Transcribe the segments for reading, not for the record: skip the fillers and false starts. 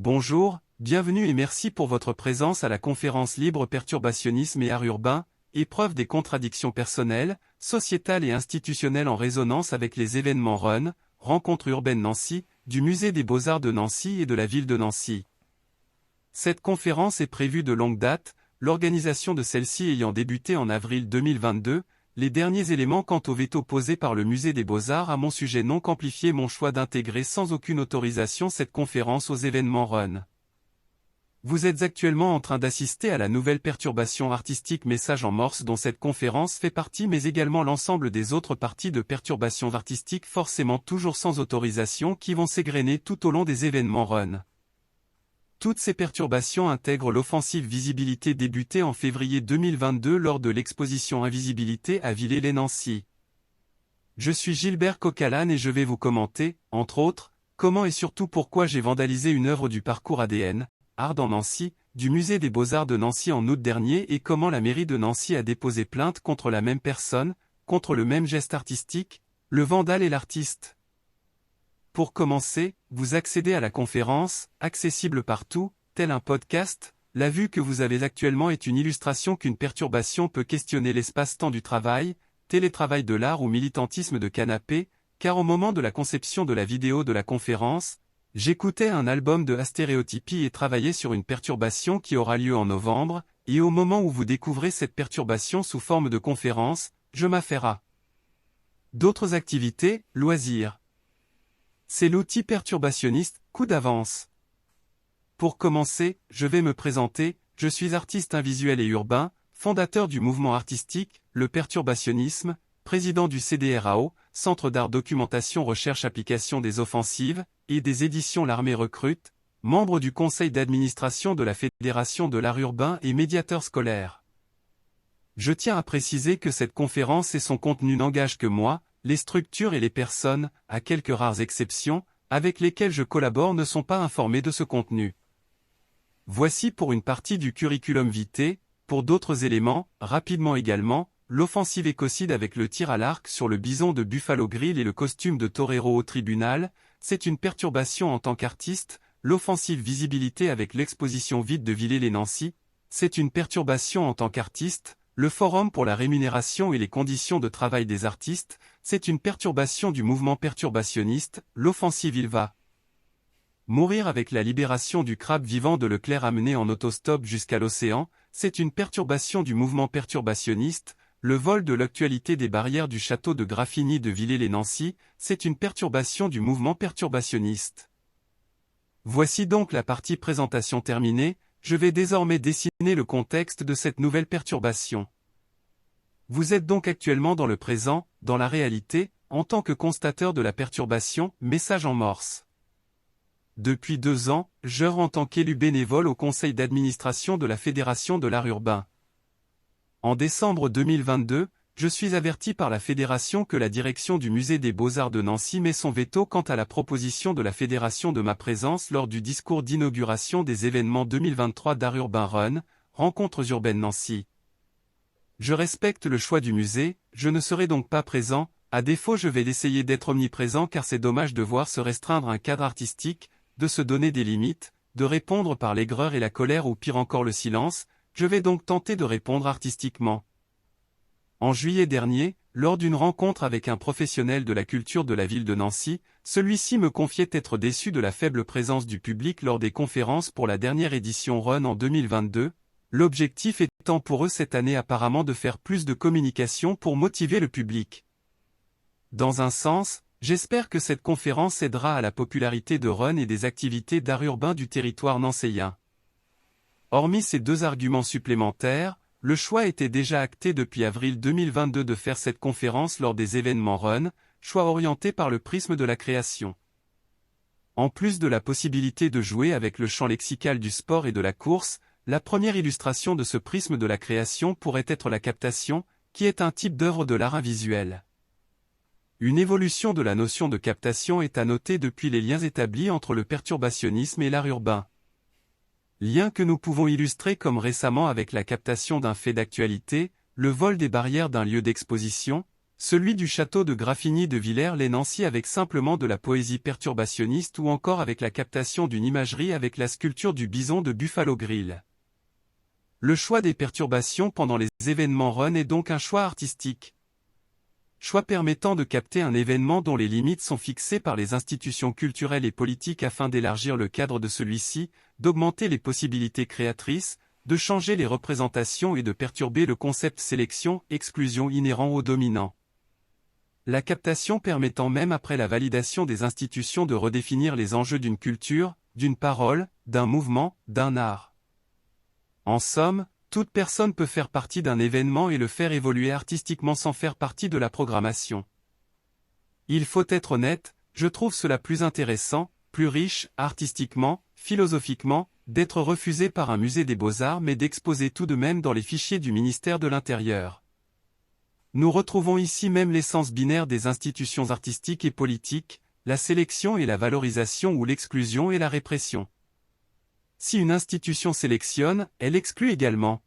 Bonjour, bienvenue et merci pour votre présence à la conférence Libre Perturbationnisme et Art urbain, épreuve des contradictions personnelles, sociétales et institutionnelles en résonance avec les événements RUN, Rencontre urbaine Nancy, du Musée des Beaux-Arts de Nancy et de la ville de Nancy. Cette conférence est prévue de longue date, l'organisation de celle-ci ayant débuté en avril 2022, les derniers éléments quant au veto posé par le Musée des Beaux-Arts à mon sujet n'ont qu'amplifié mon choix d'intégrer sans aucune autorisation cette conférence aux événements RUN. Vous êtes actuellement en train d'assister à la nouvelle perturbation artistique Message en Morse dont cette conférence fait partie mais également l'ensemble des autres parties de perturbations artistiques forcément toujours sans autorisation qui vont s'égrener tout au long des événements RUN. Toutes ces perturbations intègrent l'offensive visibilité débutée en février 2022 lors de l'exposition Invisibilité à Villers-lès-Nancy. Je suis Gilbert Coquelin et je vais vous commenter, entre autres, comment et surtout pourquoi j'ai vandalisé une œuvre du parcours ADN, Art dans Nancy, du Musée des Beaux-Arts de Nancy en août dernier et comment la mairie de Nancy a déposé plainte contre la même personne, contre le même geste artistique, le vandale et l'artiste. Pour commencer, vous accédez à la conférence, accessible partout, tel un podcast. La vue que vous avez actuellement est une illustration qu'une perturbation peut questionner l'espace-temps du travail, télétravail de l'art ou militantisme de canapé, car au moment de la conception de la vidéo de la conférence, j'écoutais un album de astéréotypie et travaillais sur une perturbation qui aura lieu en novembre, et au moment où vous découvrez cette perturbation sous forme de conférence, je m'affaire. D'autres activités, loisirs. C'est l'outil perturbationniste, coup d'avance. Pour commencer, je vais me présenter, je suis artiste invisuel et urbain, fondateur du mouvement artistique, le perturbationnisme, président du CDRAO, Centre d'art documentation recherche application des offensives, et des éditions L'Armée recrute, membre du conseil d'administration de la Fédération de l'art urbain et médiateur scolaire. Je tiens à préciser que cette conférence et son contenu n'engagent que moi, les structures et les personnes, à quelques rares exceptions, avec lesquelles je collabore ne sont pas informées de ce contenu. Voici pour une partie du curriculum vitae, pour d'autres éléments, rapidement également, l'offensive écocide avec le tir à l'arc sur le bison de Buffalo Grill et le costume de torero au tribunal, c'est une perturbation en tant qu'artiste, l'offensive visibilité avec l'exposition vide de Villers-lès-Nancy, c'est une perturbation en tant qu'artiste, le forum pour la rémunération et les conditions de travail des artistes, c'est une perturbation du mouvement perturbationniste, l'offensive Il va mourir avec la libération du crabe vivant de Leclerc amené en autostop jusqu'à l'océan, c'est une perturbation du mouvement perturbationniste, le vol de l'actualité des barrières du château de Graffigny de Villers-lès-Nancy, c'est une perturbation du mouvement perturbationniste. Voici donc la partie présentation terminée, je vais désormais dessiner le contexte de cette nouvelle perturbation. Vous êtes donc actuellement dans le présent, dans la réalité, en tant que constateur de la perturbation, Message en Morse. Depuis 2 ans, j'œuvre en tant qu'élu bénévole au conseil d'administration de la Fédération de l'art urbain. En décembre 2022, je suis averti par la Fédération que la direction du Musée des Beaux-Arts de Nancy met son veto quant à la proposition de la Fédération de ma présence lors du discours d'inauguration des événements 2023 d'Art urbain RUN, Rencontres urbaines Nancy. Je respecte le choix du musée, je ne serai donc pas présent, à défaut je vais essayer d'être omniprésent car c'est dommage de voir se restreindre un cadre artistique, de se donner des limites, de répondre par l'aigreur et la colère ou pire encore le silence, je vais donc tenter de répondre artistiquement. En juillet dernier, lors d'une rencontre avec un professionnel de la culture de la ville de Nancy, celui-ci me confiait être déçu de la faible présence du public lors des conférences pour la dernière édition RUN en 2022, l'objectif étant pour eux cette année apparemment de faire plus de communication pour motiver le public. Dans un sens, j'espère que cette conférence aidera à la popularité de RUN et des activités d'art urbain du territoire nancéien. Hormis ces 2 arguments supplémentaires, le choix était déjà acté depuis avril 2022 de faire cette conférence lors des événements RUN, choix orienté par le prisme de la création. En plus de la possibilité de jouer avec le champ lexical du sport et de la course, la première illustration de ce prisme de la création pourrait être la captation, qui est un type d'œuvre de l'art invisuel. Une évolution de la notion de captation est à noter depuis les liens établis entre le perturbationnisme et l'art urbain. Lien que nous pouvons illustrer comme récemment avec la captation d'un fait d'actualité, le vol des barrières d'un lieu d'exposition, Celui du château de Graffigny de Villers-lès-Nancy avec simplement de la poésie perturbationniste ou encore avec la captation d'une imagerie avec la sculpture du bison de Buffalo Grill. Le choix des perturbations pendant les événements run est donc un choix artistique. Choix permettant de capter un événement dont les limites sont fixées par les institutions culturelles et politiques afin d'élargir le cadre de celui-ci, d'augmenter les possibilités créatrices, de changer les représentations et de perturber le concept sélection-exclusion inhérent au dominant. La captation permettant même après la validation des institutions de redéfinir les enjeux d'une culture, d'une parole, d'un mouvement, d'un art. En somme, toute personne peut faire partie d'un événement et le faire évoluer artistiquement sans faire partie de la programmation. Il faut être honnête, je trouve cela plus intéressant, plus riche, artistiquement, philosophiquement, d'être refusé par un musée des beaux-arts mais d'exposer tout de même dans les fichiers du ministère de l'Intérieur. Nous retrouvons ici même l'essence binaire des institutions artistiques et politiques, la sélection et la valorisation ou l'exclusion et la répression. Si une institution sélectionne, elle exclut également.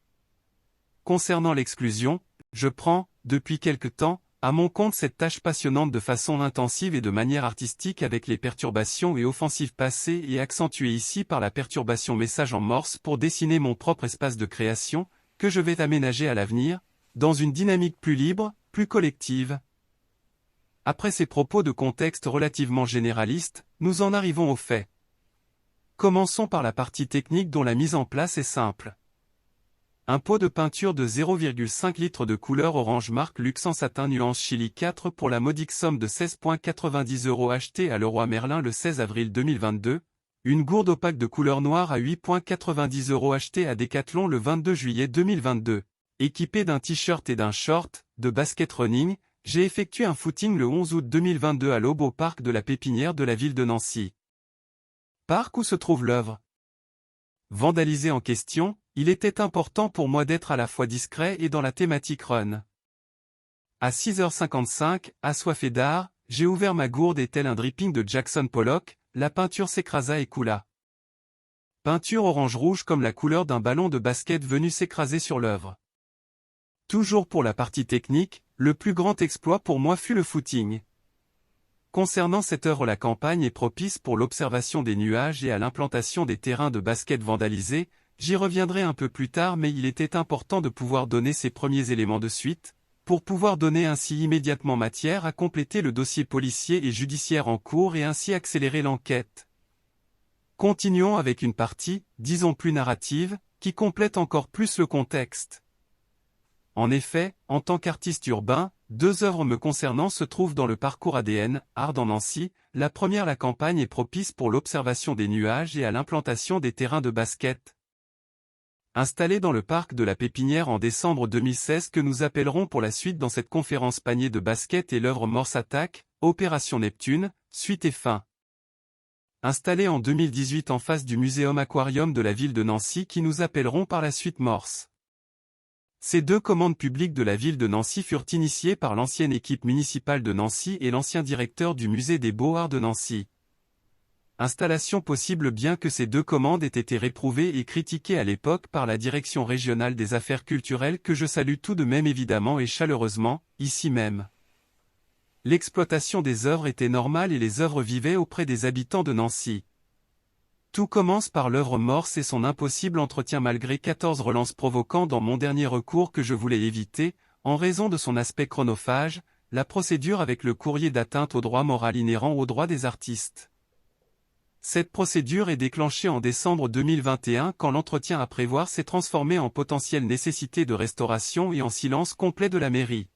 Concernant l'exclusion, je prends, depuis quelque temps, à mon compte cette tâche passionnante de façon intensive et de manière artistique avec les perturbations et offensives passées et accentuées ici par la perturbation message en morse pour dessiner mon propre espace de création, que je vais aménager à l'avenir, dans une dynamique plus libre, plus collective. Après ces propos de contexte relativement généralistes, nous en arrivons aux faits. Commençons par la partie technique dont la mise en place est simple. Un pot de peinture de 0,5 litres de couleur orange marque Luxan Satin nuance Chili 4 pour la modique somme de 16,90 € acheté à Leroy Merlin le 16 avril 2022, une gourde opaque de couleur noire à 8,90 € achetée à Decathlon le 22 juillet 2022. Équipé d'un t-shirt et d'un short, de basket running, j'ai effectué un footing le 11 août 2022 à l'aube au parc de la Pépinière de la ville de Nancy. Parc où se trouve l'œuvre. Vandalisé en question, il était important pour moi d'être à la fois discret et dans la thématique run. À 6h55, assoiffé d'art, j'ai ouvert ma gourde et tel un dripping de Jackson Pollock, la peinture s'écrasa et coula. Peinture orange-rouge comme la couleur d'un ballon de basket venu s'écraser sur l'œuvre. Toujours pour la partie technique, le plus grand exploit pour moi fut le footing. Concernant cette œuvre, la campagne est propice pour l'observation des nuages et à l'implantation des terrains de basket vandalisés, j'y reviendrai un peu plus tard mais il était important de pouvoir donner ces premiers éléments de suite, pour pouvoir donner ainsi immédiatement matière à compléter le dossier policier et judiciaire en cours et ainsi accélérer l'enquête. Continuons avec une partie, disons plus narrative, qui complète encore plus le contexte. En effet, en tant qu'artiste urbain, deux œuvres me concernant se trouvent dans le parcours ADN, Art dans Nancy. La première, la campagne est propice pour l'observation des nuages et à l'implantation des terrains de basket. Installé dans le parc de la Pépinière en décembre 2016 que nous appellerons pour la suite dans cette conférence panier de basket et l'œuvre Morse Attack, Opération Neptune, suite et fin. Installé en 2018 en face du Muséum Aquarium de la ville de Nancy qui nous appellerons par la suite Morse. Ces deux commandes publiques de la ville de Nancy furent initiées par l'ancienne équipe municipale de Nancy et l'ancien directeur du musée des Beaux-Arts de Nancy. Installation possible bien que ces deux commandes aient été réprouvées et critiquées à l'époque par la Direction régionale des affaires culturelles que je salue tout de même évidemment et chaleureusement, ici même. L'exploitation des œuvres était normale et les œuvres vivaient auprès des habitants de Nancy. Tout commence par l'œuvre Morse et son impossible entretien malgré 14 relances provoquant dans mon dernier recours que je voulais éviter, en raison de son aspect chronophage, la procédure avec le courrier d'atteinte au droit moral inhérent aux droits des artistes. Cette procédure est déclenchée en décembre 2021 quand l'entretien à prévoir s'est transformé en potentielle nécessité de restauration et en silence complet de la mairie.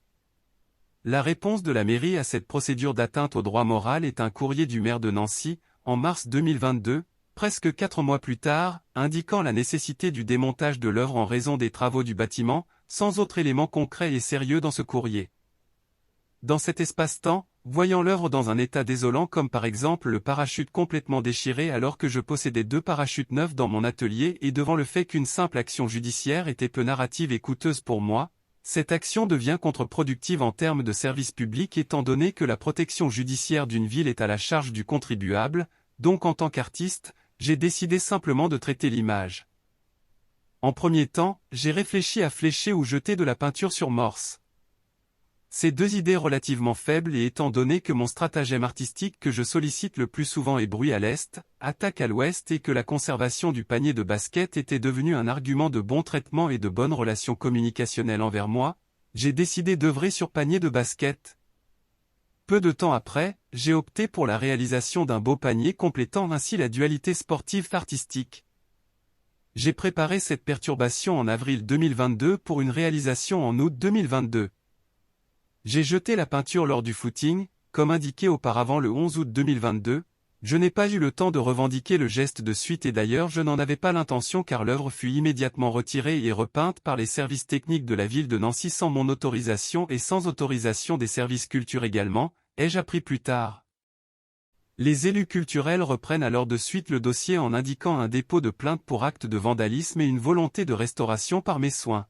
La réponse de la mairie à cette procédure d'atteinte au droit moral est un courrier du maire de Nancy, en mars 2022, presque 4 mois plus tard, indiquant la nécessité du démontage de l'œuvre en raison des travaux du bâtiment, sans autre élément concret et sérieux dans ce courrier. Dans cet espace-temps, voyant l'œuvre dans un état désolant comme par exemple le parachute complètement déchiré alors que je possédais 2 parachutes neufs dans mon atelier et devant le fait qu'une simple action judiciaire était peu narrative et coûteuse pour moi, cette action devient contre-productive en termes de service public étant donné que la protection judiciaire d'une ville est à la charge du contribuable, donc en tant qu'artiste, j'ai décidé simplement de traiter l'image. En premier temps, j'ai réfléchi à flécher ou jeter de la peinture sur Morse. Ces deux idées relativement faibles et étant donné que mon stratagème artistique que je sollicite le plus souvent est bruit à l'est, attaque à l'ouest et que la conservation du panier de basket était devenue un argument de bon traitement et de bonne relation communicationnelle envers moi, j'ai décidé d'œuvrer sur panier de basket. Peu de temps après, j'ai opté pour la réalisation d'un beau panier complétant ainsi la dualité sportive-artistique. J'ai préparé cette perturbation en avril 2022 pour une réalisation en août 2022. J'ai jeté la peinture lors du footing, comme indiqué auparavant le 11 août 2022, je n'ai pas eu le temps de revendiquer le geste de suite et d'ailleurs je n'en avais pas l'intention car l'œuvre fut immédiatement retirée et repeinte par les services techniques de la ville de Nancy sans mon autorisation et sans autorisation des services culture également, ai-je appris plus tard. Les élus culturels reprennent alors de suite le dossier en indiquant un dépôt de plainte pour acte de vandalisme et une volonté de restauration par mes soins.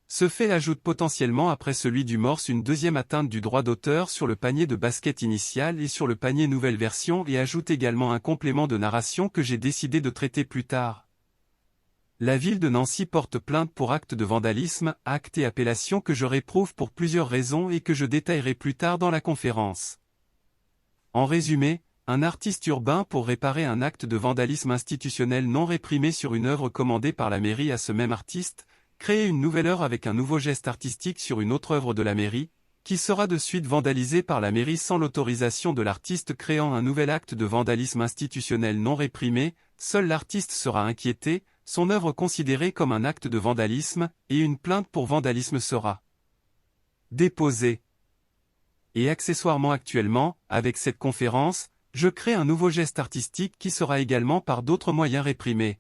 Ce fait ajoute potentiellement après celui du morse une deuxième atteinte du droit d'auteur sur le panier de basket initial et sur le panier nouvelle version et ajoute également un complément de narration que j'ai décidé de traiter plus tard. La ville de Nancy porte plainte pour acte de vandalisme, acte et appellation que je réprouve pour plusieurs raisons et que je détaillerai plus tard dans la conférence. En résumé, un artiste urbain pour réparer un acte de vandalisme institutionnel non réprimé sur une œuvre commandée par la mairie à ce même artiste, créer une nouvelle œuvre avec un nouveau geste artistique sur une autre œuvre de la mairie, qui sera de suite vandalisée par la mairie sans l'autorisation de l'artiste créant un nouvel acte de vandalisme institutionnel non réprimé, seul l'artiste sera inquiété, son œuvre considérée comme un acte de vandalisme, et une plainte pour vandalisme sera déposée. Et accessoirement actuellement, avec cette conférence, je crée un nouveau geste artistique qui sera également par d'autres moyens réprimé.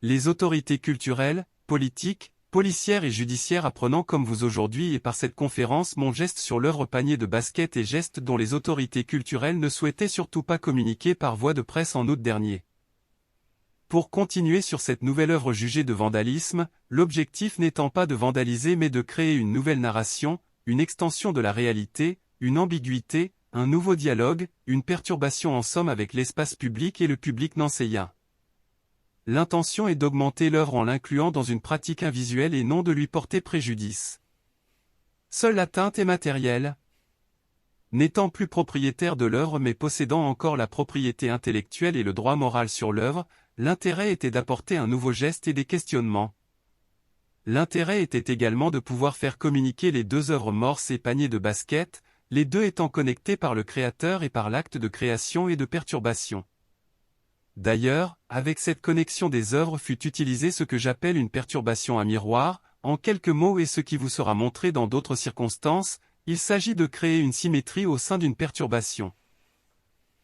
Les autorités culturelles, politiques, policières et judiciaires apprenant comme vous aujourd'hui et par cette conférence mon geste sur l'œuvre panier de basket et geste dont les autorités culturelles ne souhaitaient surtout pas communiquer par voie de presse en août dernier. Pour continuer sur cette nouvelle œuvre jugée de vandalisme, l'objectif n'étant pas de vandaliser mais de créer une nouvelle narration, une extension de la réalité, une ambiguïté, un nouveau dialogue, une perturbation en somme avec l'espace public et le public nancéien. L'intention est d'augmenter l'œuvre en l'incluant dans une pratique invisuelle et non de lui porter préjudice. Seule l'atteinte est matérielle. N'étant plus propriétaire de l'œuvre mais possédant encore la propriété intellectuelle et le droit moral sur l'œuvre, l'intérêt était d'apporter un nouveau geste et des questionnements. L'intérêt était également de pouvoir faire communiquer les deux œuvres morse et panier de basket, les deux étant connectés par le créateur et par l'acte de création et de perturbation. D'ailleurs, avec cette connexion des œuvres fut utilisé ce que j'appelle une perturbation à miroir, en quelques mots et ce qui vous sera montré dans d'autres circonstances, il s'agit de créer une symétrie au sein d'une perturbation.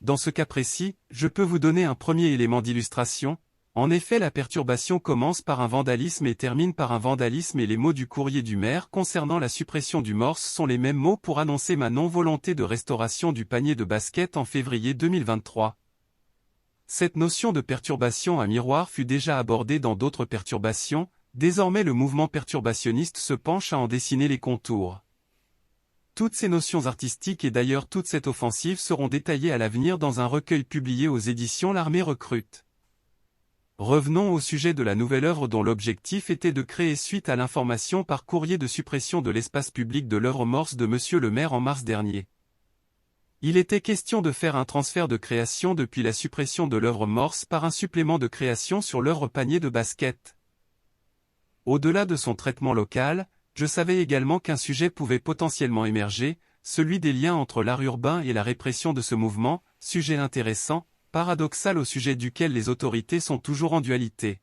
Dans ce cas précis, je peux vous donner un premier élément d'illustration. En effet, la perturbation commence par un vandalisme et termine par un vandalisme et les mots du courrier du maire concernant la suppression du morse sont les mêmes mots pour annoncer ma non-volonté de restauration du panier de basket en février 2023. Cette notion de perturbation à miroir fut déjà abordée dans d'autres perturbations, désormais le mouvement perturbationniste se penche à en dessiner les contours. Toutes ces notions artistiques et d'ailleurs toute cette offensive seront détaillées à l'avenir dans un recueil publié aux éditions L'Armée recrute. Revenons au sujet de la nouvelle œuvre dont l'objectif était de créer suite à l'information par courrier de suppression de l'espace public de l'œuvre morse de Monsieur le maire en mars dernier. Il était question de faire un transfert de création depuis la suppression de l'œuvre morse par un supplément de création sur l'œuvre panier de basket. Au-delà de son traitement local, je savais également qu'un sujet pouvait potentiellement émerger, celui des liens entre l'art urbain et la répression de ce mouvement, sujet intéressant, paradoxal au sujet duquel les autorités sont toujours en dualité.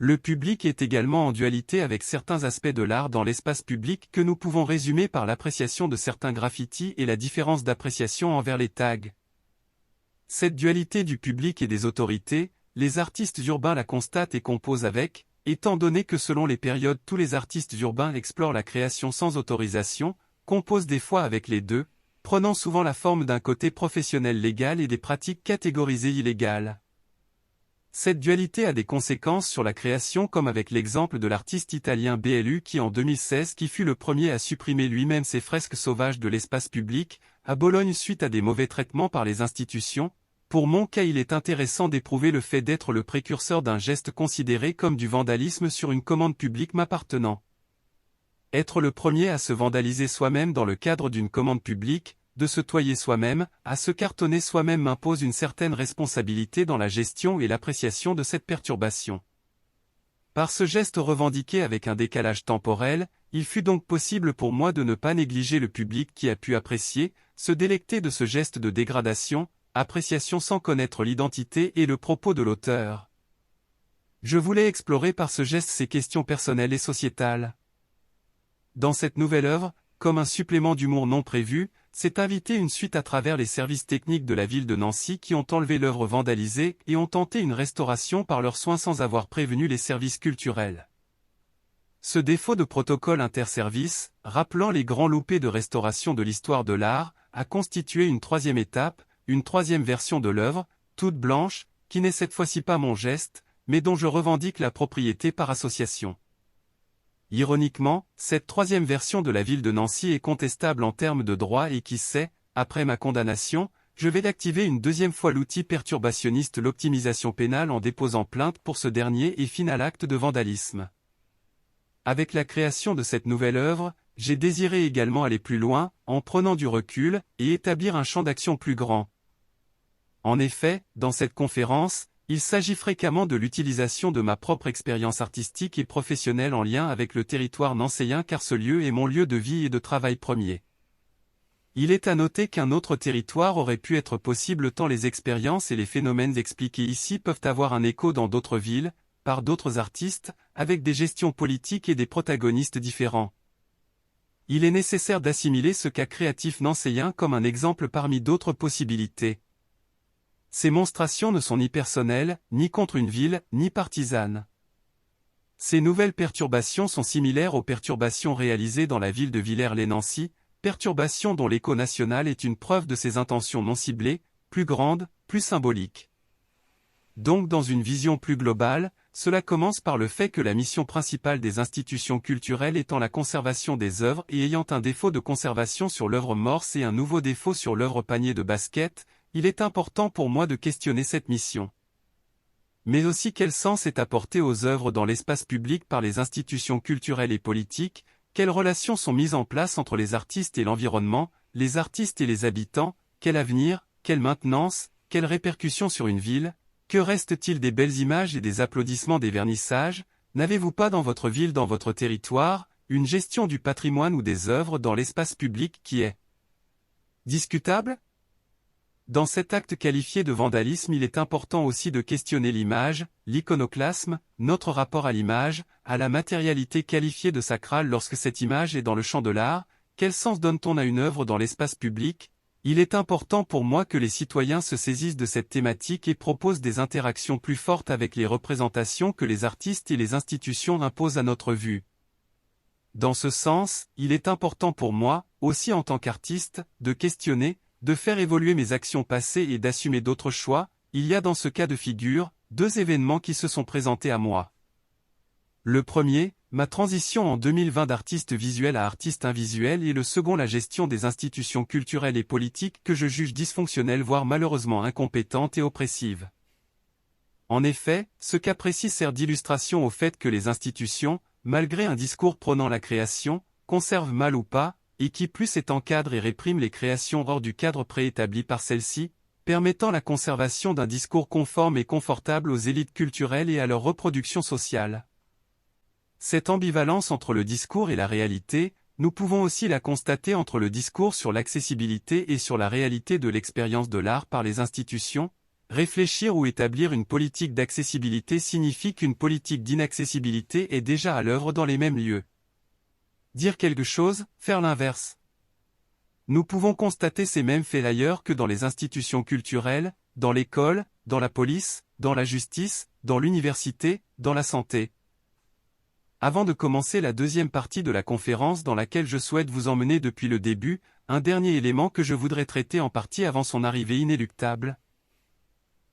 Le public est également en dualité avec certains aspects de l'art dans l'espace public que nous pouvons résumer par l'appréciation de certains graffitis et la différence d'appréciation envers les tags. Cette dualité du public et des autorités, les artistes urbains la constatent et composent avec, étant donné que selon les périodes tous les artistes urbains explorent la création sans autorisation, composent des fois avec les deux, prenant souvent la forme d'un côté professionnel légal et des pratiques catégorisées illégales. Cette dualité a des conséquences sur la création comme avec l'exemple de l'artiste italien BLU qui en 2016 qui fut le premier à supprimer lui-même ses fresques sauvages de l'espace public, à Bologne suite à des mauvais traitements par les institutions. Pour mon cas il est intéressant d'éprouver le fait d'être le précurseur d'un geste considéré comme du vandalisme sur une commande publique m'appartenant. Être le premier à se vandaliser soi-même dans le cadre d'une commande publique, de se toyer soi-même, à se cartonner soi-même m'impose une certaine responsabilité dans la gestion et l'appréciation de cette perturbation. Par ce geste revendiqué avec un décalage temporel, il fut donc possible pour moi de ne pas négliger le public qui a pu apprécier, se délecter de ce geste de dégradation, appréciation sans connaître l'identité et le propos de l'auteur. Je voulais explorer par ce geste ces questions personnelles et sociétales. Dans cette nouvelle œuvre, comme un supplément d'humour non prévu, s'est invité une suite à travers les services techniques de la ville de Nancy qui ont enlevé l'œuvre vandalisée et ont tenté une restauration par leurs soins sans avoir prévenu les services culturels. Ce défaut de protocole interservice, rappelant les grands loupés de restauration de l'histoire de l'art, a constitué une troisième étape, une troisième version de l'œuvre, toute blanche, qui n'est cette fois-ci pas mon geste, mais dont je revendique la propriété par association. Ironiquement, cette troisième version de la ville de Nancy est contestable en termes de droit et qui sait, après ma condamnation, je vais d'activer une deuxième fois l'outil perturbationniste l'optimisation pénale en déposant plainte pour ce dernier et final acte de vandalisme. Avec la création de cette nouvelle œuvre, j'ai désiré également aller plus loin, en prenant du recul, et établir un champ d'action plus grand. En effet, dans cette conférence, il s'agit fréquemment de l'utilisation de ma propre expérience artistique et professionnelle en lien avec le territoire nancéen car ce lieu est mon lieu de vie et de travail premier. Il est à noter qu'un autre territoire aurait pu être possible tant les expériences et les phénomènes expliqués ici peuvent avoir un écho dans d'autres villes, par d'autres artistes, avec des gestions politiques et des protagonistes différents. Il est nécessaire d'assimiler ce cas créatif nancéen comme un exemple parmi d'autres possibilités. Ces monstrations ne sont ni personnelles, ni contre une ville, ni partisanes. Ces nouvelles perturbations sont similaires aux perturbations réalisées dans la ville de Villers-lès-Nancy, perturbations dont l'écho national est une preuve de ces intentions non ciblées, plus grandes, plus symboliques. Donc dans une vision plus globale, cela commence par le fait que la mission principale des institutions culturelles étant la conservation des œuvres et ayant un défaut de conservation sur l'œuvre morse et un nouveau défaut sur l'œuvre panier de basket, il est important pour moi de questionner cette mission. Mais aussi quel sens est apporté aux œuvres dans l'espace public par les institutions culturelles et politiques, quelles relations sont mises en place entre les artistes et l'environnement, les artistes et les habitants, quel avenir, quelle maintenance, quelles répercussions sur une ville, que reste-t-il des belles images et des applaudissements des vernissages, n'avez-vous pas dans votre ville, dans votre territoire, une gestion du patrimoine ou des œuvres dans l'espace public qui est discutable ? Dans cet acte qualifié de vandalisme, il est important aussi de questionner l'image, l'iconoclasme, notre rapport à l'image, à la matérialité qualifiée de sacrale lorsque cette image est dans le champ de l'art, quel sens donne-t-on à une œuvre dans l'espace public ? Il est important pour moi que les citoyens se saisissent de cette thématique et proposent des interactions plus fortes avec les représentations que les artistes et les institutions imposent à notre vue. Dans ce sens, il est important pour moi, aussi en tant qu'artiste, de questionner, de faire évoluer mes actions passées et d'assumer d'autres choix. Il y a dans ce cas de figure, deux événements qui se sont présentés à moi. Le premier, ma transition en 2020 d'artiste visuel à artiste invisuel et le second la gestion des institutions culturelles et politiques que je juge dysfonctionnelles voire malheureusement incompétentes et oppressives. En effet, ce cas précis sert d'illustration au fait que les institutions, malgré un discours prônant la création, conservent mal ou pas, et qui plus est encadre et réprime les créations hors du cadre préétabli par celles-ci, permettant la conservation d'un discours conforme et confortable aux élites culturelles et à leur reproduction sociale. Cette ambivalence entre le discours et la réalité, nous pouvons aussi la constater entre le discours sur l'accessibilité et sur la réalité de l'expérience de l'art par les institutions. Réfléchir ou établir une politique d'accessibilité signifie qu'une politique d'inaccessibilité est déjà à l'œuvre dans les mêmes lieux. Dire quelque chose, faire l'inverse. Nous pouvons constater ces mêmes faits ailleurs que dans les institutions culturelles, dans l'école, dans la police, dans la justice, dans l'université, dans la santé. Avant de commencer la deuxième partie de la conférence dans laquelle je souhaite vous emmener depuis le début, un dernier élément que je voudrais traiter en partie avant son arrivée inéluctable.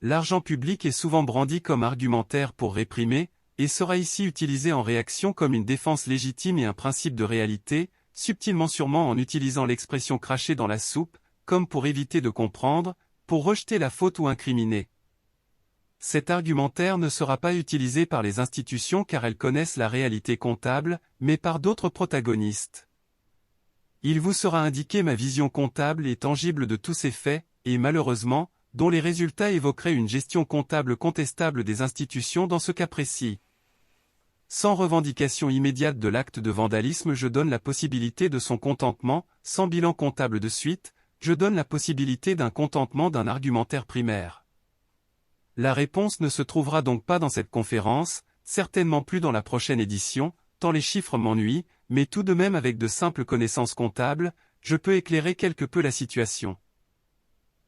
L'argent public est souvent brandi comme argumentaire pour réprimer, et sera ici utilisé en réaction comme une défense légitime et un principe de réalité, subtilement sûrement en utilisant l'expression cracher dans la soupe, comme pour éviter de comprendre, pour rejeter la faute ou incriminer. cet argumentaire ne sera pas utilisé par les institutions car elles connaissent la réalité comptable, mais par d'autres protagonistes. Il vous sera indiqué ma vision comptable et tangible de tous ces faits, et malheureusement, dont les résultats évoqueraient une gestion comptable contestable des institutions dans ce cas précis. Sans revendication immédiate de l'acte de vandalisme, je donne la possibilité de son contentement, sans bilan comptable de suite, je donne la possibilité d'un contentement d'un argumentaire primaire. La réponse ne se trouvera donc pas dans cette conférence, certainement plus dans la prochaine édition, tant les chiffres m'ennuient, mais tout de même avec de simples connaissances comptables, je peux éclairer quelque peu la situation.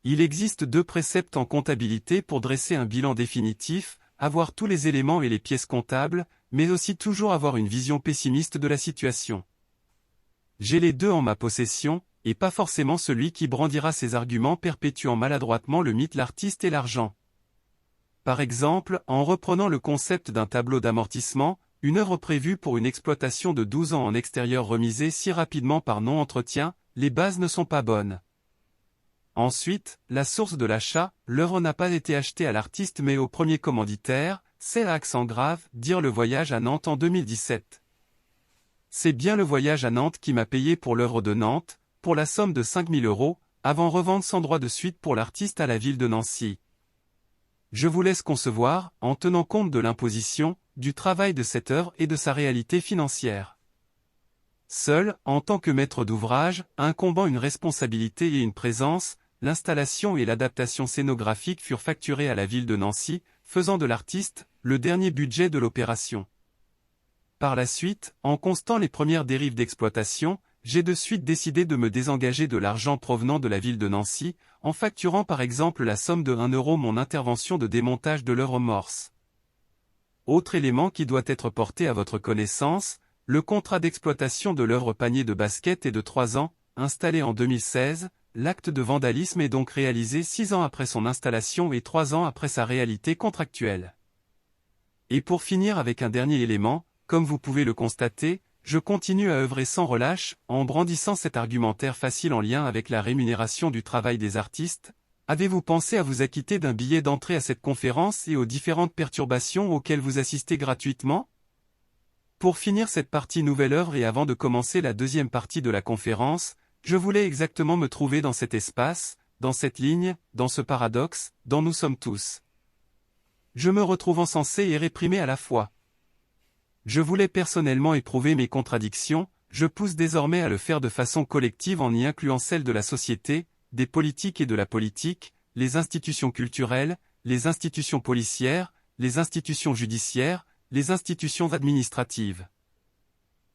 Il existe 2 préceptes en comptabilité pour dresser un bilan définitif, avoir tous les éléments et les pièces comptables, mais aussi toujours avoir une vision pessimiste de la situation. J'ai les 2 en ma possession, et pas forcément celui qui brandira ses arguments perpétuant maladroitement le mythe l'artiste et l'argent. Par exemple, en reprenant le concept d'un tableau d'amortissement, une œuvre prévue pour une exploitation de 12 ans en extérieur remisée si rapidement par non-entretien, les bases ne sont pas bonnes. Ensuite, la source de l'achat, l'œuvre n'a pas été achetée à l'artiste mais au premier commanditaire, c'est à accent grave, dire le voyage à Nantes en 2017. C'est bien le voyage à Nantes qui m'a payé pour l'œuvre de Nantes, pour la somme de 5 000 €, avant revente sans droit de suite pour l'artiste à la ville de Nancy. Je vous laisse concevoir, en tenant compte de l'imposition, du travail de cette œuvre et de sa réalité financière. Seul, en tant que maître d'ouvrage, incombant une responsabilité et une présence, l'installation et l'adaptation scénographique furent facturées à la ville de Nancy, faisant de l'artiste le dernier budget de l'opération. Par la suite, en constant les premières dérives d'exploitation, j'ai de suite décidé de me désengager de l'argent provenant de la ville de Nancy, en facturant par exemple la somme de 1 € mon intervention de démontage de l'œuvre morse. Autre élément qui doit être porté à votre connaissance, le contrat d'exploitation de l'œuvre panier de basket est de 3 ans, installé en 2016, l'acte de vandalisme est donc réalisé 6 ans après son installation et 3 ans après sa réalité contractuelle. Et pour finir avec un dernier élément, comme vous pouvez le constater, je continue à œuvrer sans relâche, en brandissant cet argumentaire facile en lien avec la rémunération du travail des artistes. Avez-vous pensé à vous acquitter d'un billet d'entrée à cette conférence et aux différentes perturbations auxquelles vous assistez gratuitement? Pour finir cette partie nouvelle œuvre et avant de commencer la deuxième partie de la conférence, je voulais exactement me trouver dans cet espace, dans cette ligne, dans ce paradoxe, dont nous sommes tous. Je me retrouve encensé et réprimé à la fois. Je voulais personnellement éprouver mes contradictions, je pousse désormais à le faire de façon collective en y incluant celle de la société, des politiques et de la politique, les institutions culturelles, les institutions policières, les institutions judiciaires, les institutions administratives.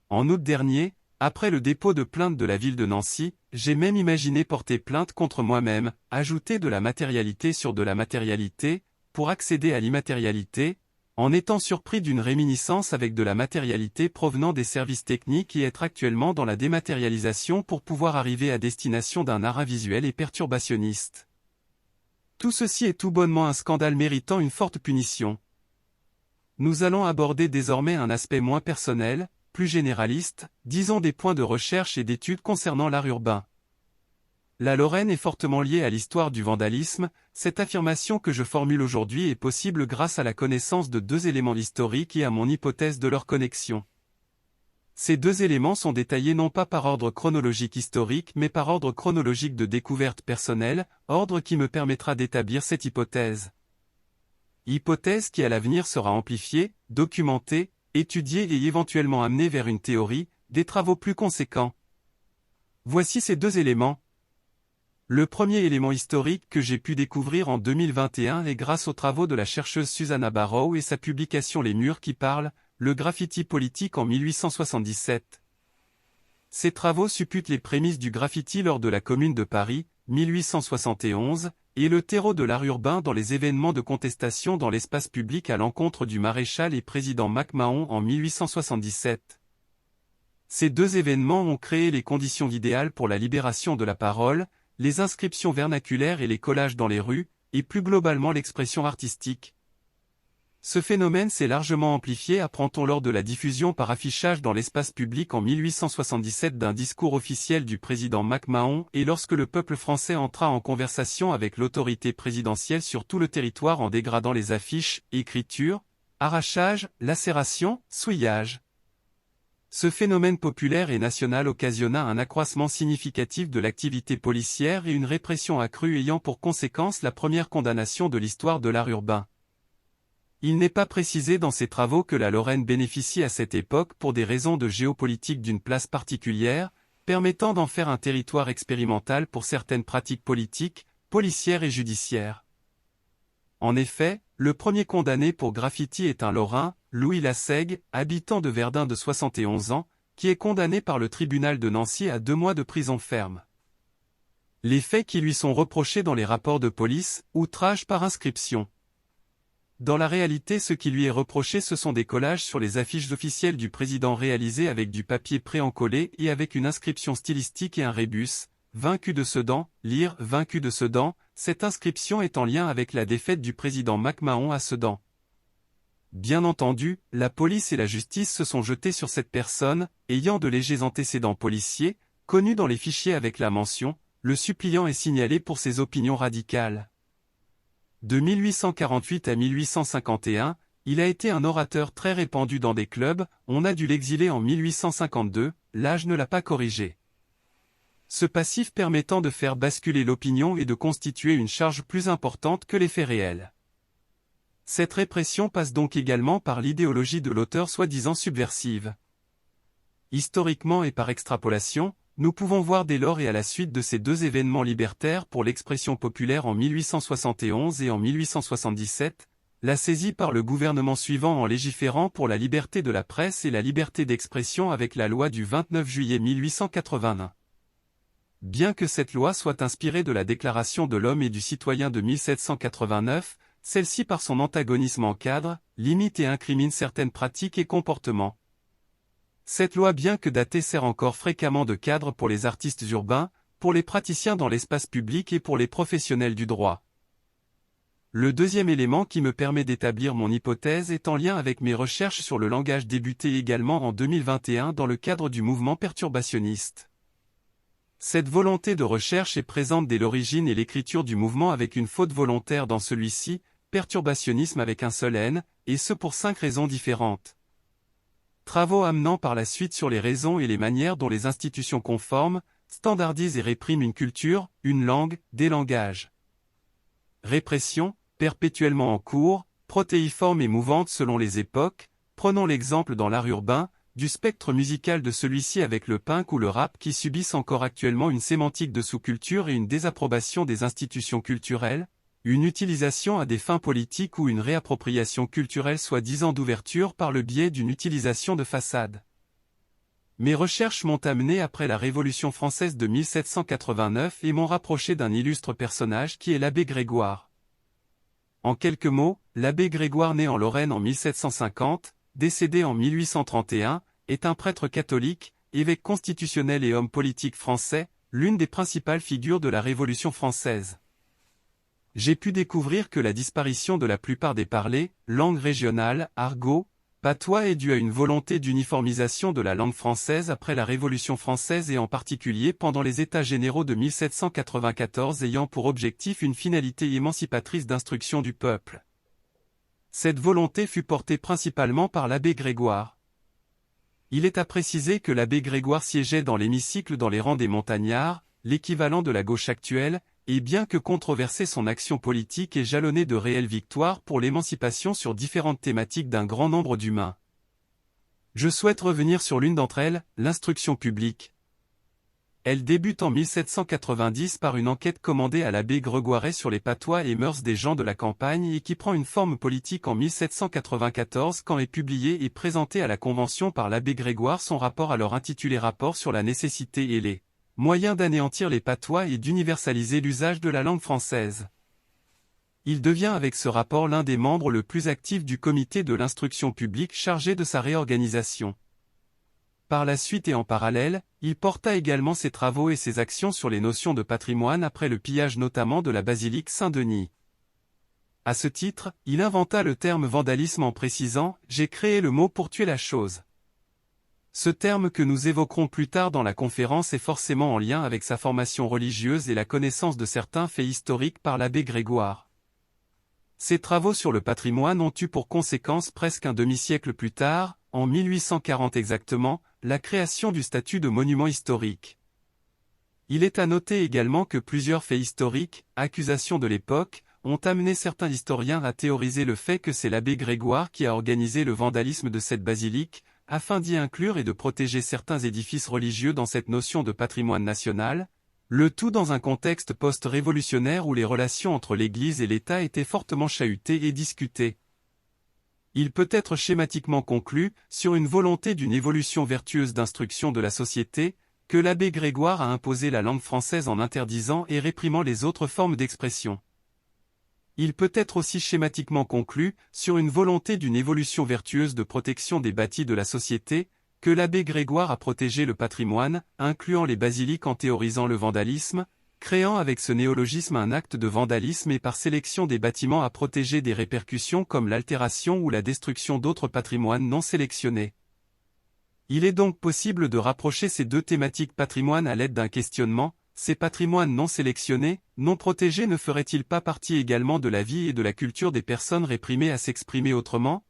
En août dernier, après le dépôt de plainte de la ville de Nancy, j'ai même imaginé porter plainte contre moi-même, ajouter de la matérialité sur de la matérialité, pour accéder à l'immatérialité, en étant surpris d'une réminiscence avec de la matérialité provenant des services techniques et être actuellement dans la dématérialisation pour pouvoir arriver à destination d'un art visuel et perturbationniste. Tout ceci est tout bonnement un scandale méritant une forte punition. Nous allons aborder désormais un aspect moins personnel, plus généraliste, disons des points de recherche et d'études concernant l'art urbain. La Lorraine est fortement liée à l'histoire du vandalisme, cette affirmation que je formule aujourd'hui est possible grâce à la connaissance de 2 éléments historiques et à mon hypothèse de leur connexion. Ces 2 éléments sont détaillés non pas par ordre chronologique historique mais par ordre chronologique de découverte personnelle, ordre qui me permettra d'établir cette hypothèse. Hypothèse qui à l'avenir sera amplifiée, documentée, étudiée et éventuellement amenée vers une théorie, des travaux plus conséquents. Voici ces 2 éléments. Le premier élément historique que j'ai pu découvrir en 2021 est grâce aux travaux de la chercheuse Susanna Barrow et sa publication Les murs qui parlent, le graffiti politique en 1877. Ces travaux supputent les prémices du graffiti lors de la Commune de Paris, 1871, et le terreau de l'art urbain dans les événements de contestation dans l'espace public à l'encontre du maréchal et président MacMahon en 1877. Ces 2 événements ont créé les conditions idéales pour la libération de la parole, les inscriptions vernaculaires et les collages dans les rues, et plus globalement l'expression artistique. Ce phénomène s'est largement amplifié, apprend-on lors de la diffusion par affichage dans l'espace public en 1877 d'un discours officiel du président MacMahon et lorsque le peuple français entra en conversation avec l'autorité présidentielle sur tout le territoire en dégradant les affiches, écritures, arrachage, lacération, souillage. Ce phénomène populaire et national occasionna un accroissement significatif de l'activité policière et une répression accrue ayant pour conséquence la première condamnation de l'histoire de l'art urbain. Il n'est pas précisé dans ces travaux que la Lorraine bénéficie à cette époque pour des raisons de géopolitique d'une place particulière, permettant d'en faire un territoire expérimental pour certaines pratiques politiques, policières et judiciaires. En effet, le premier condamné pour graffiti est un Lorrain, Louis Lassègue, habitant de Verdun de 71 ans, qui est condamné par le tribunal de Nancy à 2 mois de prison ferme. Les faits qui lui sont reprochés dans les rapports de police, outrage par inscription. Dans la réalité, ce qui lui est reproché, ce sont des collages sur les affiches officielles du président réalisés avec du papier pré-encollé et avec une inscription stylistique et un rébus, vaincu de Sedan, lire vaincu de Sedan, cette inscription est en lien avec la défaite du président MacMahon à Sedan. Bien entendu, la police et la justice se sont jetées sur cette personne, ayant de légers antécédents policiers, connus dans les fichiers avec la mention « Le suppliant est signalé pour ses opinions radicales ». De 1848 à 1851, il a été un orateur très répandu dans des clubs, on a dû l'exiler en 1852, l'âge ne l'a pas corrigé. Ce passif permettant de faire basculer l'opinion et de constituer une charge plus importante que les faits réels. Cette répression passe donc également par l'idéologie de l'auteur soi-disant subversive. Historiquement et par extrapolation, nous pouvons voir dès lors et à la suite de ces 2 événements libertaires pour l'expression populaire en 1871 et en 1877, la saisie par le gouvernement suivant en légiférant pour la liberté de la presse et la liberté d'expression avec la loi du 29 juillet 1881. Bien que cette loi soit inspirée de la Déclaration de l'homme et du citoyen de 1789, celle-ci par son antagonisme encadre, limite et incrimine certaines pratiques et comportements. Cette loi bien que datée sert encore fréquemment de cadre pour les artistes urbains, pour les praticiens dans l'espace public et pour les professionnels du droit. Le deuxième élément qui me permet d'établir mon hypothèse est en lien avec mes recherches sur le langage débutées également en 2021 dans le cadre du mouvement perturbationniste. Cette volonté de recherche est présente dès l'origine et l'écriture du mouvement avec une faute volontaire dans celui-ci, perturbationnisme avec un seul N, et ce pour 5 raisons différentes. Travaux amenant par la suite sur les raisons et les manières dont les institutions conforment, standardisent et répriment une culture, une langue, des langages. Répression, perpétuellement en cours, protéiforme et mouvante selon les époques, prenons l'exemple dans l'art urbain, du spectre musical de celui-ci avec le punk ou le rap qui subissent encore actuellement une sémantique de sous-culture et une désapprobation des institutions culturelles, une utilisation à des fins politiques ou une réappropriation culturelle soi-disant d'ouverture par le biais d'une utilisation de façade. Mes recherches m'ont amené après la Révolution française de 1789 et m'ont rapproché d'un illustre personnage qui est l'abbé Grégoire. En quelques mots, l'abbé Grégoire né en Lorraine en 1750, décédé en 1831, est un prêtre catholique, évêque constitutionnel et homme politique français, l'une des principales figures de la Révolution française. J'ai pu découvrir que la disparition de la plupart des parlers, langues régionales, argot, patois est due à une volonté d'uniformisation de la langue française après la Révolution française et en particulier pendant les États généraux de 1794 ayant pour objectif une finalité émancipatrice d'instruction du peuple. Cette volonté fut portée principalement par l'abbé Grégoire. Il est à préciser que l'abbé Grégoire siégeait dans l'hémicycle dans les rangs des montagnards, l'équivalent de la gauche actuelle, et bien que controversée son action politique est jalonnée de réelles victoires pour l'émancipation sur différentes thématiques d'un grand nombre d'humains. Je souhaite revenir sur l'une d'entre elles, l'instruction publique. Elle débute en 1790 par une enquête commandée à l'abbé Grégoire sur les patois et mœurs des gens de la campagne et qui prend une forme politique en 1794 quand est publié et présenté à la Convention par l'abbé Grégoire son rapport alors intitulé Rapport sur la nécessité et les moyens d'anéantir les patois et d'universaliser l'usage de la langue française. Il devient avec ce rapport l'un des membres le plus actifs du comité de l'instruction publique chargé de sa réorganisation. Par la suite et en parallèle, il porta également ses travaux et ses actions sur les notions de patrimoine après le pillage notamment de la basilique Saint-Denis. À ce titre, il inventa le terme vandalisme en précisant « J'ai créé le mot pour tuer la chose ». Ce terme que nous évoquerons plus tard dans la conférence est forcément en lien avec sa formation religieuse et la connaissance de certains faits historiques par l'abbé Grégoire. Ses travaux sur le patrimoine ont eu pour conséquence presque un demi-siècle plus tard, en 1840 exactement, la création du statut de monument historique. Il est à noter également que plusieurs faits historiques, accusations de l'époque, ont amené certains historiens à théoriser le fait que c'est l'abbé Grégoire qui a organisé le vandalisme de cette basilique, afin d'y inclure et de protéger certains édifices religieux dans cette notion de patrimoine national, le tout dans un contexte post-révolutionnaire où les relations entre l'Église et l'État étaient fortement chahutées et discutées. Il peut être schématiquement conclu, sur une volonté d'une évolution vertueuse d'instruction de la société, que l'abbé Grégoire a imposé la langue française en interdisant et réprimant les autres formes d'expression. Il peut être aussi schématiquement conclu, sur une volonté d'une évolution vertueuse de protection des bâtis de la société, que l'abbé Grégoire a protégé le patrimoine, incluant les basiliques en théorisant le vandalisme, créant avec ce néologisme un acte de vandalisme et par sélection des bâtiments à protéger des répercussions comme l'altération ou la destruction d'autres patrimoines non sélectionnés. Il est donc possible de rapprocher ces deux thématiques patrimoine à l'aide d'un questionnement. Ces patrimoines non sélectionnés, non protégés ne feraient-ils pas partie également de la vie et de la culture des personnes réprimées à s'exprimer autrement?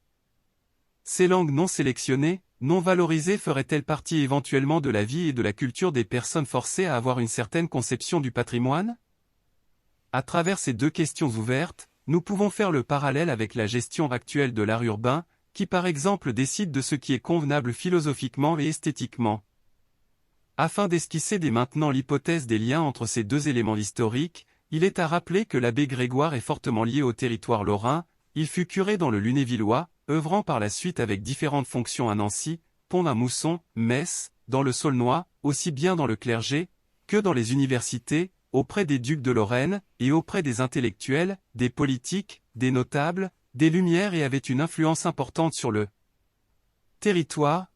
Ces langues non sélectionnées, non valorisées feraient-elles partie éventuellement de la vie et de la culture des personnes forcées à avoir une certaine conception du patrimoine? À travers ces deux questions ouvertes, nous pouvons faire le parallèle avec la gestion actuelle de l'art urbain, qui par exemple décide de ce qui est convenable philosophiquement et esthétiquement. Afin d'esquisser dès maintenant l'hypothèse des liens entre ces deux éléments historiques, il est à rappeler que l'abbé Grégoire est fortement lié au territoire lorrain, il fut curé dans le Lunévillois, œuvrant par la suite avec différentes fonctions à Nancy, Pont-à-Mousson, Metz, dans le Saulnois, aussi bien dans le clergé, que dans les universités, auprès des ducs de Lorraine, et auprès des intellectuels, des politiques, des notables, des Lumières et avait une influence importante sur le territoire.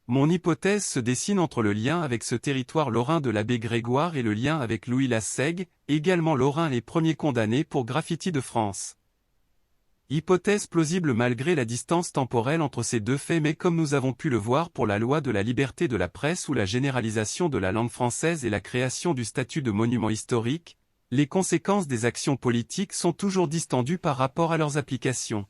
Mon hypothèse se dessine entre le lien avec ce territoire lorrain de l'abbé Grégoire et le lien avec Louis Lasègue, également lorrain les premiers condamnés pour graffiti de France. Hypothèse plausible malgré la distance temporelle entre ces deux faits mais comme nous avons pu le voir pour la loi de la liberté de la presse ou la généralisation de la langue française et la création du statut de monument historique, les conséquences des actions politiques sont toujours distendues par rapport à leurs applications.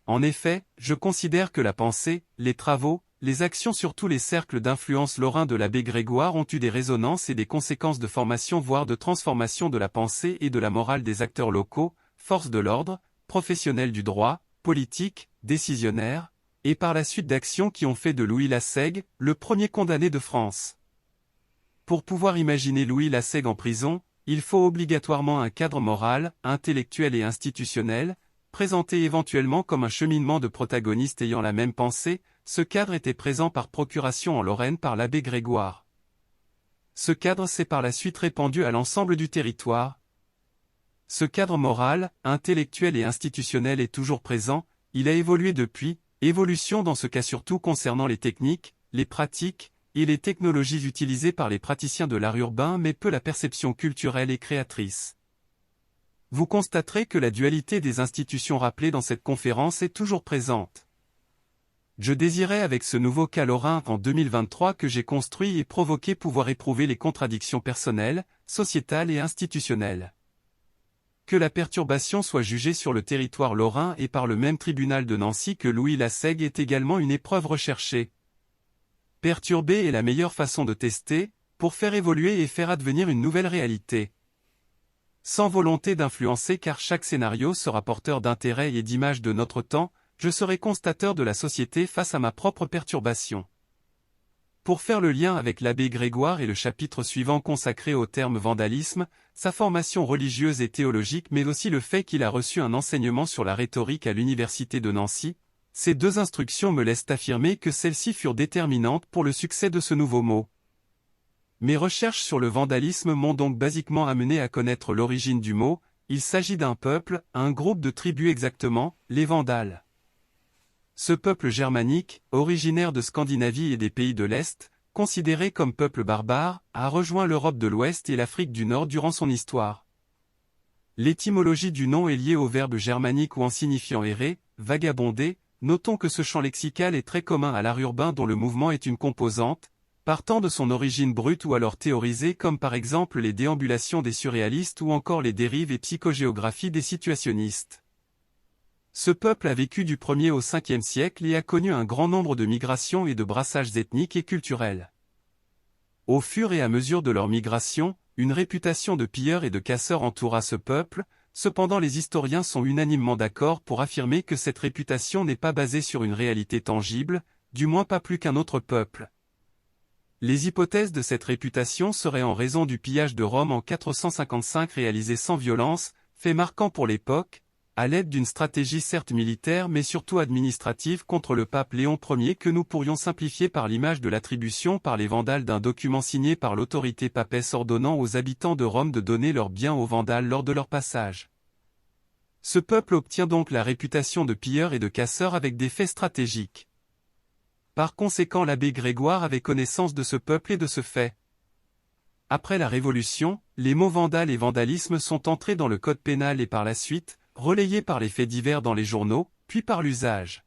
En effet, je considère que la pensée, les travaux, les actions sur tous les cercles d'influence lorrains de l'abbé Grégoire ont eu des résonances et des conséquences de formation voire de transformation de la pensée et de la morale des acteurs locaux, forces de l'ordre, professionnels du droit, politiques, décisionnaires, et par la suite d'actions qui ont fait de Louis Lasègue le premier condamné de France. Pour pouvoir imaginer Louis Lasègue en prison, il faut obligatoirement un cadre moral, intellectuel et institutionnel, présenté éventuellement comme un cheminement de protagonistes ayant la même pensée. Ce cadre était présent par procuration en Lorraine par l'abbé Grégoire. Ce cadre s'est par la suite répandu à l'ensemble du territoire. Ce cadre moral, intellectuel et institutionnel est toujours présent, il a évolué depuis, évolution dans ce cas surtout concernant les techniques, les pratiques, et les technologies utilisées par les praticiens de l'art urbain mais peu la perception culturelle et créatrice. Vous constaterez que la dualité des institutions rappelées dans cette conférence est toujours présente. Je désirais avec ce nouveau cas lorrain en 2023 que j'ai construit et provoqué pouvoir éprouver les contradictions personnelles, sociétales et institutionnelles. Que la perturbation soit jugée sur le territoire lorrain et par le même tribunal de Nancy que Louis Lasègue est également une épreuve recherchée. Perturber est la meilleure façon de tester, pour faire évoluer et faire advenir une nouvelle réalité. Sans volonté d'influencer car chaque scénario sera porteur d'intérêt et d'image de notre temps, je serai constateur de la société face à ma propre perturbation. Pour faire le lien avec l'abbé Grégoire et le chapitre suivant consacré au terme vandalisme, sa formation religieuse et théologique mais aussi le fait qu'il a reçu un enseignement sur la rhétorique à l'université de Nancy, ces deux instructions me laissent affirmer que celles-ci furent déterminantes pour le succès de ce nouveau mot. Mes recherches sur le vandalisme m'ont donc basiquement amené à connaître l'origine du mot. Il s'agit d'un peuple, un groupe de tribus exactement, les Vandales. Ce peuple germanique, originaire de Scandinavie et des pays de l'Est, considéré comme peuple barbare, a rejoint l'Europe de l'Ouest et l'Afrique du Nord durant son histoire. L'étymologie du nom est liée au verbe germanique ou en signifiant errer, vagabonder. Notons que ce champ lexical est très commun à l'art urbain dont le mouvement est une composante, partant de son origine brute ou alors théorisée comme par exemple les déambulations des surréalistes ou encore les dérives et psychogéographie des situationnistes. Ce peuple a vécu du 1er au 5e siècle et a connu un grand nombre de migrations et de brassages ethniques et culturels. Au fur et à mesure de leur migration, une réputation de pilleurs et de casseurs entoura ce peuple, cependant les historiens sont unanimement d'accord pour affirmer que cette réputation n'est pas basée sur une réalité tangible, du moins pas plus qu'un autre peuple. Les hypothèses de cette réputation seraient en raison du pillage de Rome en 455 réalisé sans violence, fait marquant pour l'époque, à l'aide d'une stratégie certes militaire mais surtout administrative contre le pape Léon Ier que nous pourrions simplifier par l'image de l'attribution par les Vandales d'un document signé par l'autorité papesse ordonnant aux habitants de Rome de donner leurs biens aux Vandales lors de leur passage. Ce peuple obtient donc la réputation de pilleurs et de casseurs avec des faits stratégiques. Par conséquent l'abbé Grégoire avait connaissance de ce peuple et de ce fait. Après la Révolution, les mots vandale et vandalisme sont entrés dans le code pénal et par la suite, relayés par les faits divers dans les journaux, puis par l'usage.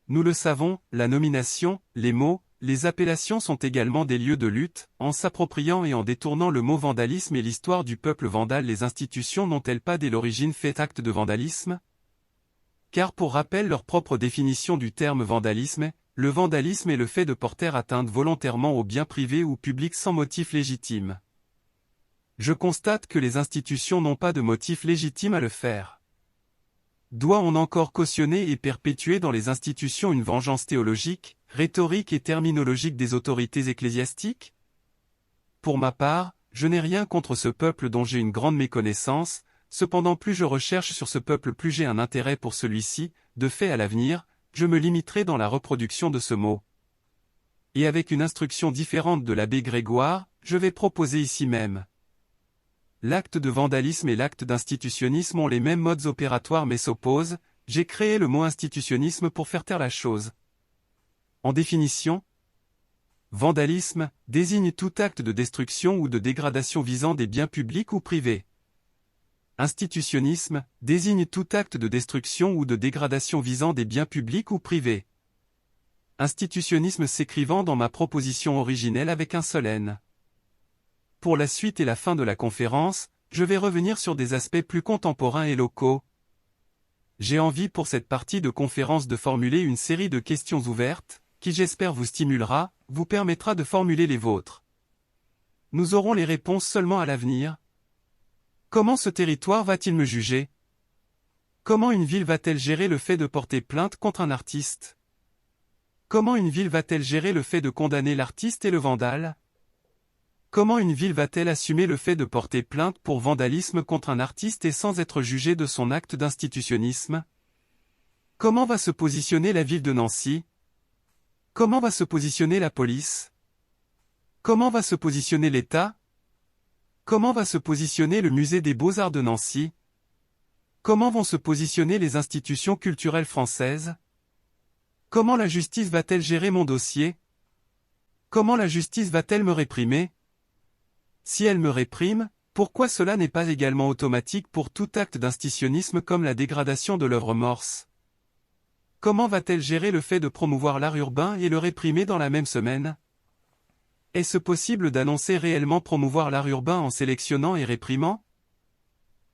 Nous le savons, la nomination, les mots, les appellations sont également des lieux de lutte, en s'appropriant et en détournant le mot vandalisme et l'histoire du peuple vandale. Les institutions n'ont-elles pas dès l'origine fait acte de vandalisme? Car pour rappel leur propre définition du terme vandalisme, le vandalisme est le fait de porter atteinte volontairement aux biens privés ou publics sans motif légitime. Je constate que les institutions n'ont pas de motif légitime à le faire. Doit-on encore cautionner et perpétuer dans les institutions une vengeance théologique, rhétorique et terminologique des autorités ecclésiastiques? Pour ma part, je n'ai rien contre ce peuple dont j'ai une grande méconnaissance, cependant plus je recherche sur ce peuple plus j'ai un intérêt pour celui-ci, de fait à l'avenir, je me limiterai dans la reproduction de ce mot. Et avec une instruction différente de l'abbé Grégoire, je vais proposer ici même. L'acte de vandalisme et l'acte d'institutionnisme ont les mêmes modes opératoires mais s'opposent, j'ai créé le mot institutionnisme pour faire taire la chose. En définition, vandalisme désigne tout acte de destruction ou de dégradation visant des biens publics ou privés. Institutionnisme désigne tout acte de destruction ou de dégradation visant des biens publics ou privés. Institutionnisme s'écrivant dans ma proposition originelle avec un seul N. Pour la suite et la fin de la conférence, je vais revenir sur des aspects plus contemporains et locaux. J'ai envie pour cette partie de conférence de formuler une série de questions ouvertes, qui j'espère vous stimulera, vous permettra de formuler les vôtres. Nous aurons les réponses seulement à l'avenir. Comment ce territoire va-t-il me juger? Comment une ville va-t-elle gérer le fait de porter plainte contre un artiste? Comment une ville va-t-elle gérer le fait de condamner l'artiste et le vandale? Comment une ville va-t-elle assumer le fait de porter plainte pour vandalisme contre un artiste et sans être jugée de son acte d'institutionnisme? Comment va se positionner la ville de Nancy? Comment va se positionner la police? Comment va se positionner l'État? Comment va se positionner le musée des Beaux-Arts de Nancy? Comment vont se positionner les institutions culturelles françaises? Comment la justice va-t-elle gérer mon dossier? Comment la justice va-t-elle me réprimer? Si elle me réprime, pourquoi cela n'est pas également automatique pour tout acte d'institutionnisme comme la dégradation de l'œuvre morse? Comment va-t-elle gérer le fait de promouvoir l'art urbain et le réprimer dans la même semaine? Est-ce possible d'annoncer réellement promouvoir l'art urbain en sélectionnant et réprimant?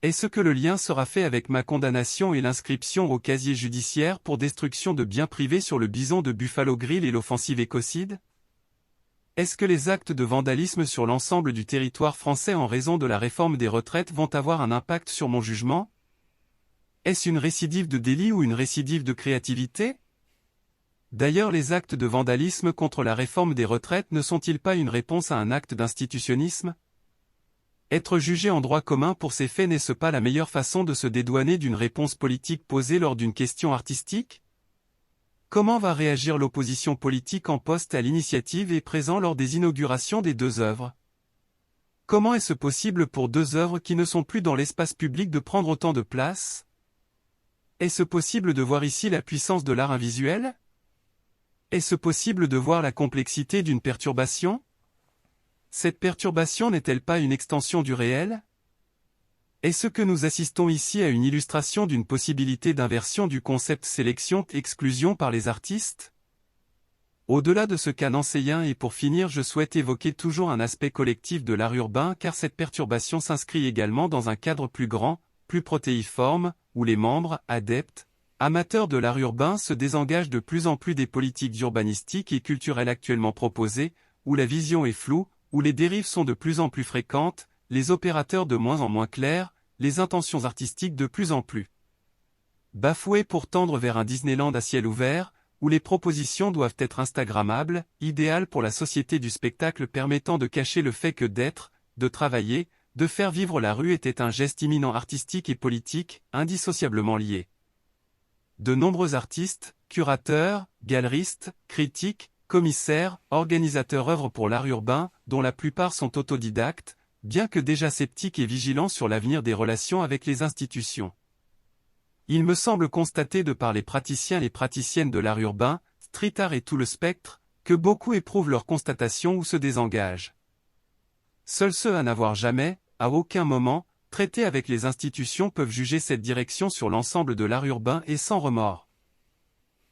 Est-ce que le lien sera fait avec ma condamnation et l'inscription au casier judiciaire pour destruction de biens privés sur le bison de Buffalo Grill et l'offensive écocide? Est-ce que les actes de vandalisme sur l'ensemble du territoire français en raison de la réforme des retraites vont avoir un impact sur mon jugement? Est-ce une récidive de délit ou une récidive de créativité? D'ailleurs, les actes de vandalisme contre la réforme des retraites ne sont-ils pas une réponse à un acte d'institutionnisme? Être jugé en droit commun pour ces faits n'est-ce pas la meilleure façon de se dédouaner d'une réponse politique posée lors d'une question artistique? Comment va réagir l'opposition politique en poste à l'initiative et présent lors des inaugurations des deux œuvres? Comment est-ce possible pour deux œuvres qui ne sont plus dans l'espace public de prendre autant de place? Est-ce possible de voir ici la puissance de l'art invisuel? Est-ce possible de voir la complexité d'une perturbation? Cette perturbation n'est-elle pas une extension du réel? Est-ce que nous assistons ici à une illustration d'une possibilité d'inversion du concept sélection-exclusion par les artistes? Au-delà de ce cas nancéen et pour finir je souhaite évoquer toujours un aspect collectif de l'art urbain car cette perturbation s'inscrit également dans un cadre plus grand, plus protéiforme, où les membres, adeptes, amateurs de l'art urbain se désengagent de plus en plus des politiques urbanistiques et culturelles actuellement proposées, où la vision est floue, où les dérives sont de plus en plus fréquentes, les opérateurs de moins en moins clairs, les intentions artistiques de plus en plus bafouées pour tendre vers un Disneyland à ciel ouvert, où les propositions doivent être instagrammables, idéales pour la société du spectacle permettant de cacher le fait que d'être, de travailler, de faire vivre la rue était un geste imminent artistique et politique, indissociablement liés. De nombreux artistes, curateurs, galeristes, critiques, commissaires, organisateurs œuvrent pour l'art urbain, dont la plupart sont autodidactes, bien que déjà sceptiques et vigilants sur l'avenir des relations avec les institutions. Il me semble constater de par les praticiens et les praticiennes de l'art urbain, street art et tout le spectre, que beaucoup éprouvent leur constatation ou se désengagent. Seuls ceux à n'avoir jamais, à aucun moment, traité avec les institutions peuvent juger cette direction sur l'ensemble de l'art urbain et sans remords.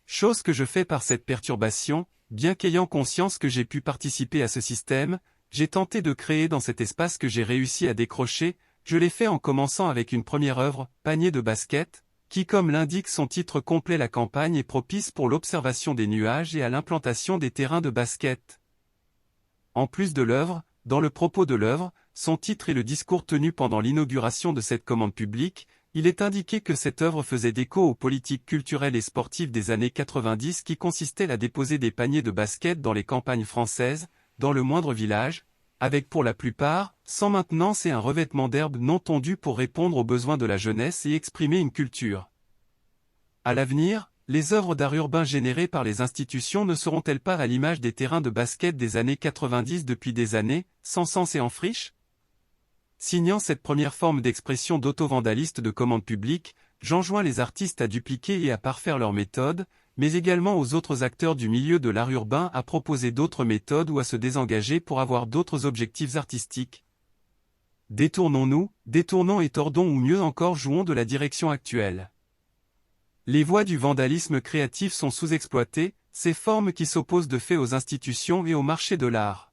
Chose que je fais par cette perturbation, bien qu'ayant conscience que j'ai pu participer à ce système, j'ai tenté de créer dans cet espace que j'ai réussi à décrocher, je l'ai fait en commençant avec une première œuvre, Panier de basket, qui comme l'indique son titre complet la campagne est propice pour l'observation des nuages et à l'implantation des terrains de basket. En plus de l'œuvre, dans le propos de l'œuvre, son titre et le discours tenu pendant l'inauguration de cette commande publique, il est indiqué que cette œuvre faisait écho aux politiques culturelles et sportives des années 90 qui consistaient à déposer des paniers de basket dans les campagnes françaises, dans le moindre village, avec pour la plupart, sans maintenance et un revêtement d'herbe non tondu pour répondre aux besoins de la jeunesse et exprimer une culture. À l'avenir, les œuvres d'art urbain générées par les institutions ne seront-elles pas à l'image des terrains de basket des années 90 depuis des années, sans sens et en friche? Signant cette première forme d'expression d'auto-vandaliste de commande publique, j'enjoins les artistes à dupliquer et à parfaire leurs méthodes, mais également aux autres acteurs du milieu de l'art urbain à proposer d'autres méthodes ou à se désengager pour avoir d'autres objectifs artistiques. Détournons-nous, détournons et tordons ou mieux encore jouons de la direction actuelle. Les voies du vandalisme créatif sont sous-exploitées, ces formes qui s'opposent de fait aux institutions et au marché de l'art.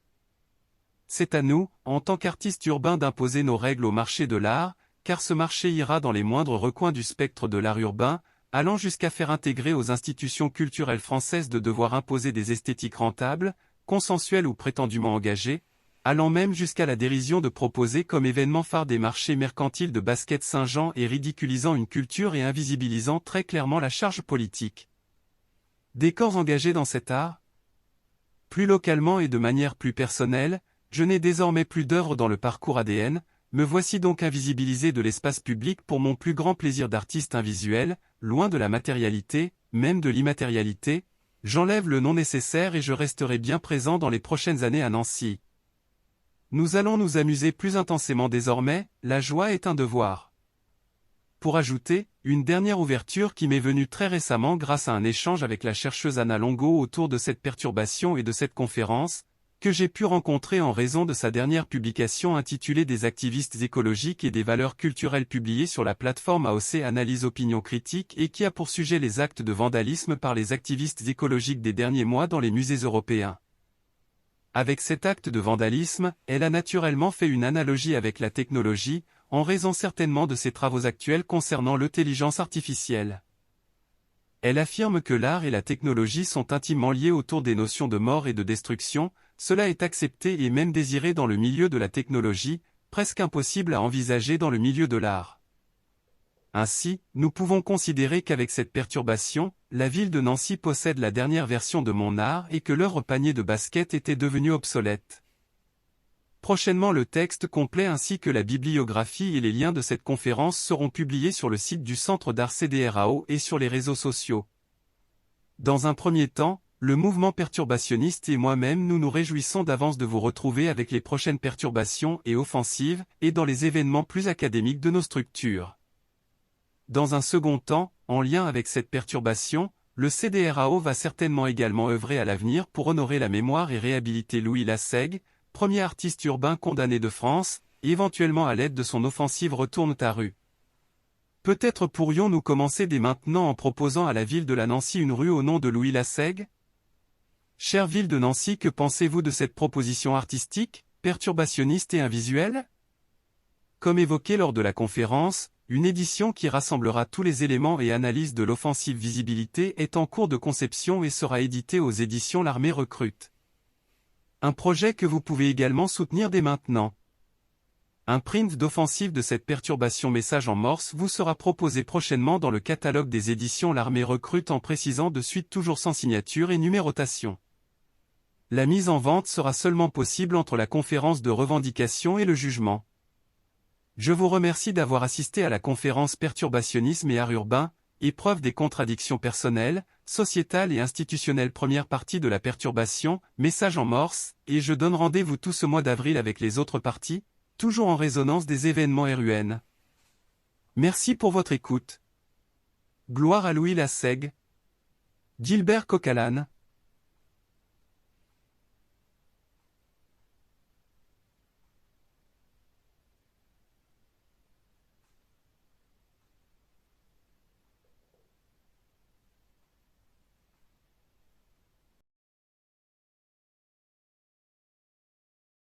C'est à nous, en tant qu'artistes urbains d'imposer nos règles au marché de l'art, car ce marché ira dans les moindres recoins du spectre de l'art urbain, allant jusqu'à faire intégrer aux institutions culturelles françaises de devoir imposer des esthétiques rentables, consensuelles ou prétendument engagées, allant même jusqu'à la dérision de proposer comme événement phare des marchés mercantiles de basket Saint-Jean et ridiculisant une culture et invisibilisant très clairement la charge politique. Des corps engagés dans cet art? Plus localement et de manière plus personnelle, je n'ai désormais plus d'œuvre dans le parcours ADN, me voici donc invisibilisé de l'espace public pour mon plus grand plaisir d'artiste invisuel, loin de la matérialité, même de l'immatérialité, j'enlève le non nécessaire et je resterai bien présent dans les prochaines années à Nancy. Nous allons nous amuser plus intensément désormais, la joie est un devoir. Pour ajouter, une dernière ouverture qui m'est venue très récemment grâce à un échange avec la chercheuse Anna Longo autour de cette perturbation et de cette conférence, que j'ai pu rencontrer en raison de sa dernière publication intitulée Des activistes écologiques et des valeurs culturelles publiée sur la plateforme AOC Analyse Opinion Critique et qui a pour sujet les actes de vandalisme par les activistes écologiques des derniers mois dans les musées européens. Avec cet acte de vandalisme, elle a naturellement fait une analogie avec la technologie, en raison certainement de ses travaux actuels concernant l'intelligence artificielle. Elle affirme que l'art et la technologie sont intimement liés autour des notions de mort et de destruction, cela est accepté et même désiré dans le milieu de la technologie, presque impossible à envisager dans le milieu de l'art. Ainsi, nous pouvons considérer qu'avec cette perturbation, la ville de Nancy possède la dernière version de mon art et que l'œuvre Panier de basket était devenue obsolète. Prochainement le texte complet ainsi que la bibliographie et les liens de cette conférence seront publiés sur le site du Centre d'art CDRAO et sur les réseaux sociaux. Dans un premier temps, le mouvement perturbationniste et moi-même nous nous réjouissons d'avance de vous retrouver avec les prochaines perturbations et offensives et dans les événements plus académiques de nos structures. Dans un second temps, en lien avec cette perturbation, le CDRAO va certainement également œuvrer à l'avenir pour honorer la mémoire et réhabiliter Louis Lassègue, premier artiste urbain condamné de France, et éventuellement à l'aide de son offensive retourne ta rue. Peut-être pourrions-nous commencer dès maintenant en proposant à la ville de la Nancy une rue au nom de Louis Lassègue? Chère ville de Nancy, que pensez-vous de cette proposition artistique, perturbationniste et invisuelle? Comme évoqué lors de la conférence, une édition qui rassemblera tous les éléments et analyses de l'offensive visibilité est en cours de conception et sera éditée aux éditions L'Armée recrute. Un projet que vous pouvez également soutenir dès maintenant. Un print d'offensive de cette perturbation message en morse vous sera proposé prochainement dans le catalogue des éditions L'Armée recrute en précisant de suite toujours sans signature et numérotation. La mise en vente sera seulement possible entre la conférence de revendication et le jugement. Je vous remercie d'avoir assisté à la conférence Perturbationnisme et art urbain, épreuve des contradictions personnelles, sociétales et institutionnelles, première partie de la perturbation, message en morse, et je donne rendez-vous tout ce mois d'avril avec les autres parties, toujours en résonance des événements RUN. Merci pour votre écoute. Gloire à Louis Lassègue. Gilbert Coquelin.